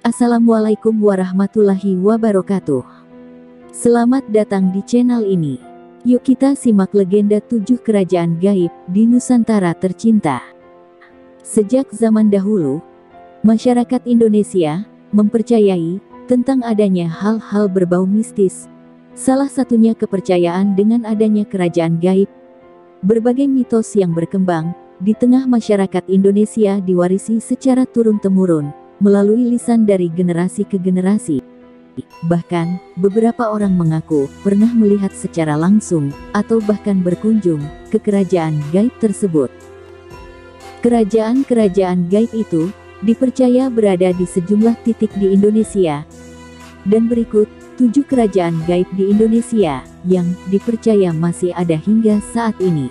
Assalamualaikum warahmatullahi wabarakatuh. Selamat datang di channel ini. Yuk kita simak legenda 7 kerajaan gaib di Nusantara tercinta. Sejak zaman dahulu, masyarakat Indonesia mempercayai tentang adanya hal-hal berbau mistis. Salah satunya kepercayaan dengan adanya kerajaan gaib. Berbagai mitos yang berkembang di tengah masyarakat Indonesia diwarisi secara turun-temurun melalui lisan dari generasi ke generasi. Bahkan, beberapa orang mengaku pernah melihat secara langsung atau bahkan berkunjung ke kerajaan gaib tersebut. Kerajaan-kerajaan gaib itu dipercaya berada di sejumlah titik di Indonesia. Dan berikut 7 kerajaan gaib di Indonesia yang dipercaya masih ada hingga saat ini.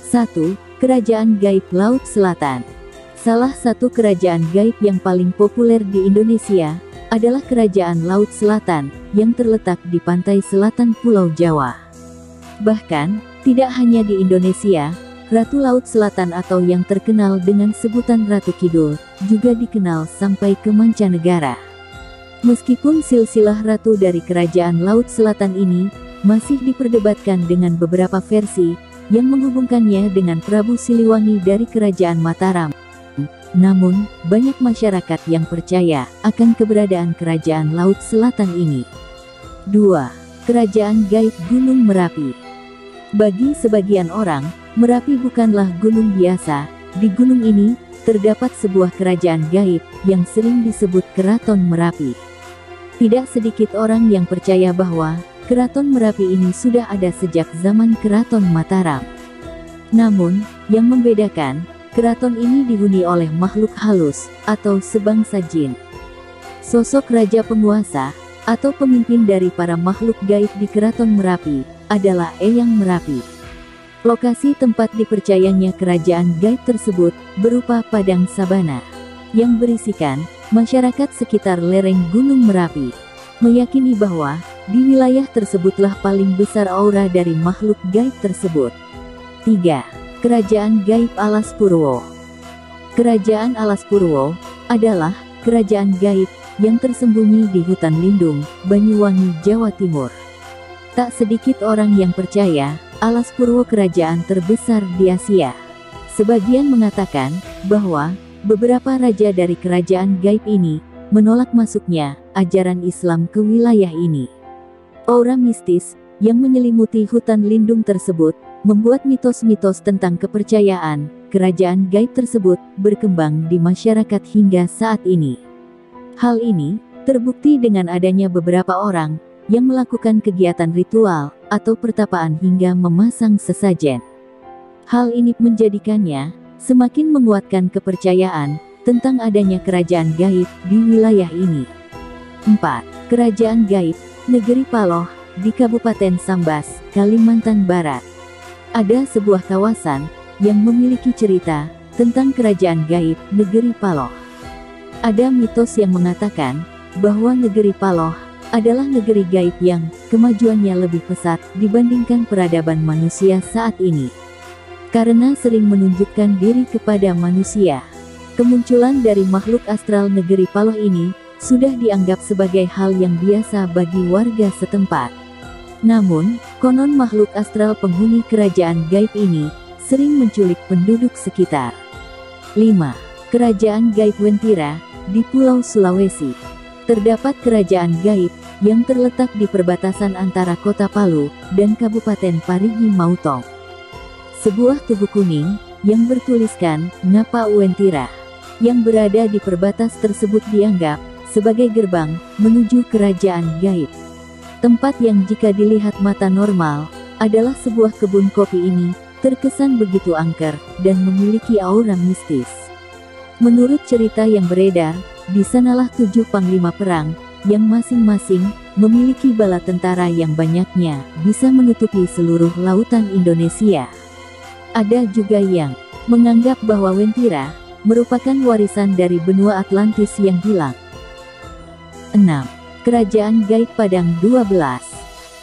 1. Kerajaan Gaib Laut Selatan. Salah satu kerajaan gaib yang paling populer di Indonesia adalah Kerajaan Laut Selatan yang terletak di pantai selatan Pulau Jawa. Bahkan, tidak hanya di Indonesia, Ratu Laut Selatan atau yang terkenal dengan sebutan Ratu Kidul juga dikenal sampai ke mancanegara. Meskipun silsilah ratu dari Kerajaan Laut Selatan ini masih diperdebatkan dengan beberapa versi yang menghubungkannya dengan Prabu Siliwangi dari Kerajaan Mataram. Namun, banyak masyarakat yang percaya akan keberadaan Kerajaan Laut Selatan ini. 2. Kerajaan Gaib Gunung Merapi. Bagi sebagian orang, Merapi bukanlah gunung biasa. Di gunung ini, terdapat sebuah kerajaan gaib yang sering disebut Keraton Merapi. Tidak sedikit orang yang percaya bahwa Keraton Merapi ini sudah ada sejak zaman Keraton Mataram. Namun, yang membedakan, keraton ini dihuni oleh makhluk halus, atau sebangsa jin. Sosok raja penguasa, atau pemimpin dari para makhluk gaib di Keraton Merapi, adalah Eyang Merapi. Lokasi tempat dipercayanya kerajaan gaib tersebut, berupa padang sabana, yang berisikan masyarakat sekitar lereng Gunung Merapi, meyakini bahwa di wilayah tersebutlah paling besar aura dari makhluk gaib tersebut. 3. Kerajaan Gaib Alas Purwo. Kerajaan Alas Purwo adalah kerajaan gaib yang tersembunyi di hutan lindung, Banyuwangi, Jawa Timur. Tak sedikit orang yang percaya, Alas Purwo kerajaan terbesar di Asia. Sebagian mengatakan bahwa beberapa raja dari kerajaan gaib ini menolak masuknya ajaran Islam ke wilayah ini. Aura mistis yang menyelimuti hutan lindung tersebut membuat mitos-mitos tentang kepercayaan kerajaan gaib tersebut berkembang di masyarakat hingga saat ini. Hal ini terbukti dengan adanya beberapa orang yang melakukan kegiatan ritual atau pertapaan hingga memasang sesajen. Hal ini menjadikannya semakin menguatkan kepercayaan tentang adanya kerajaan gaib di wilayah ini. 4. Kerajaan Gaib Negeri Paloh di Kabupaten Sambas, Kalimantan Barat. Ada sebuah kawasan yang memiliki cerita tentang kerajaan gaib Negeri Paloh. Ada mitos yang mengatakan bahwa Negeri Paloh adalah negeri gaib yang kemajuannya lebih pesat dibandingkan peradaban manusia saat ini. Karena sering menunjukkan diri kepada manusia, kemunculan dari makhluk astral Negeri Paloh ini sudah dianggap sebagai hal yang biasa bagi warga setempat. Namun, konon makhluk astral penghuni kerajaan gaib ini sering menculik penduduk sekitar. 5. Kerajaan Gaib Wentira di Pulau Sulawesi. Terdapat kerajaan gaib yang terletak di perbatasan antara Kota Palu dan Kabupaten Parigi Mautong. Sebuah tugu kuning yang bertuliskan Ngapa Wentira yang berada di perbatas tersebut dianggap sebagai gerbang menuju kerajaan gaib. Tempat yang jika dilihat mata normal adalah sebuah kebun kopi ini terkesan begitu angker dan memiliki aura mistis. Menurut cerita yang beredar, di sanalah 7 panglima perang yang masing-masing memiliki bala tentara yang banyaknya bisa menutupi seluruh lautan Indonesia. Ada juga yang menganggap bahwa Wentira merupakan warisan dari benua Atlantis yang hilang. 6. Kerajaan Gaib Padang 12.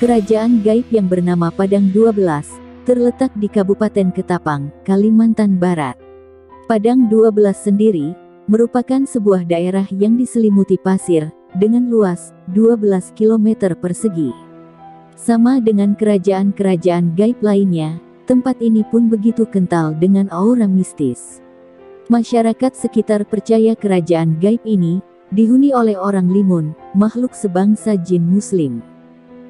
Kerajaan gaib yang bernama Padang 12 terletak di Kabupaten Ketapang, Kalimantan Barat. Padang 12 sendiri merupakan sebuah daerah yang diselimuti pasir, dengan luas 12 km persegi. Sama dengan kerajaan-kerajaan gaib lainnya, tempat ini pun begitu kental dengan aura mistis. Masyarakat sekitar percaya kerajaan gaib ini dihuni oleh orang limun, makhluk sebangsa jin muslim.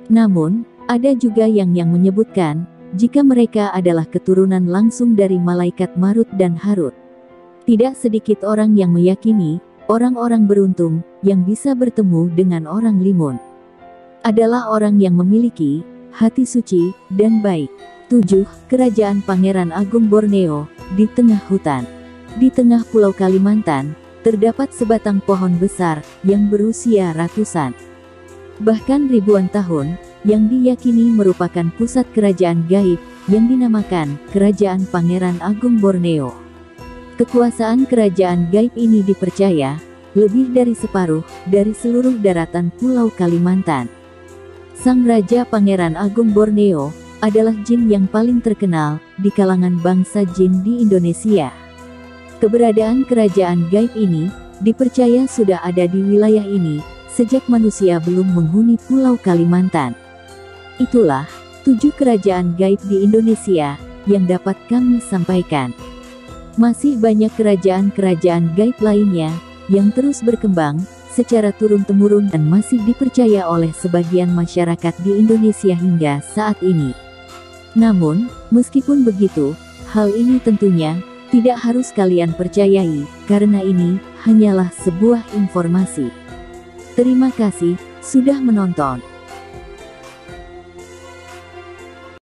Namun, ada juga yang menyebutkan, jika mereka adalah keturunan langsung dari malaikat Marut dan Harut. Tidak sedikit orang yang meyakini, orang-orang beruntung, yang bisa bertemu dengan orang limun, adalah orang yang memiliki hati suci dan baik. 7. Kerajaan Pangeran Agung Borneo, di tengah hutan. Di tengah Pulau Kalimantan, terdapat sebatang pohon besar, yang berusia ratusan, bahkan ribuan tahun, yang diyakini merupakan pusat kerajaan gaib, yang dinamakan Kerajaan Pangeran Agung Borneo. Kekuasaan kerajaan gaib ini dipercaya, lebih dari separuh, dari seluruh daratan Pulau Kalimantan. Sang Raja Pangeran Agung Borneo, adalah jin yang paling terkenal, di kalangan bangsa jin di Indonesia. Keberadaan kerajaan gaib ini, dipercaya sudah ada di wilayah ini, sejak manusia belum menghuni Pulau Kalimantan. Itulah 7 kerajaan gaib di Indonesia, yang dapat kami sampaikan. Masih banyak kerajaan-kerajaan gaib lainnya, yang terus berkembang, secara turun-temurun dan masih dipercaya oleh sebagian masyarakat di Indonesia hingga saat ini. Namun, meskipun begitu, hal ini tentunya tidak harus kalian percayai, karena ini hanyalah sebuah informasi. Terima kasih sudah menonton.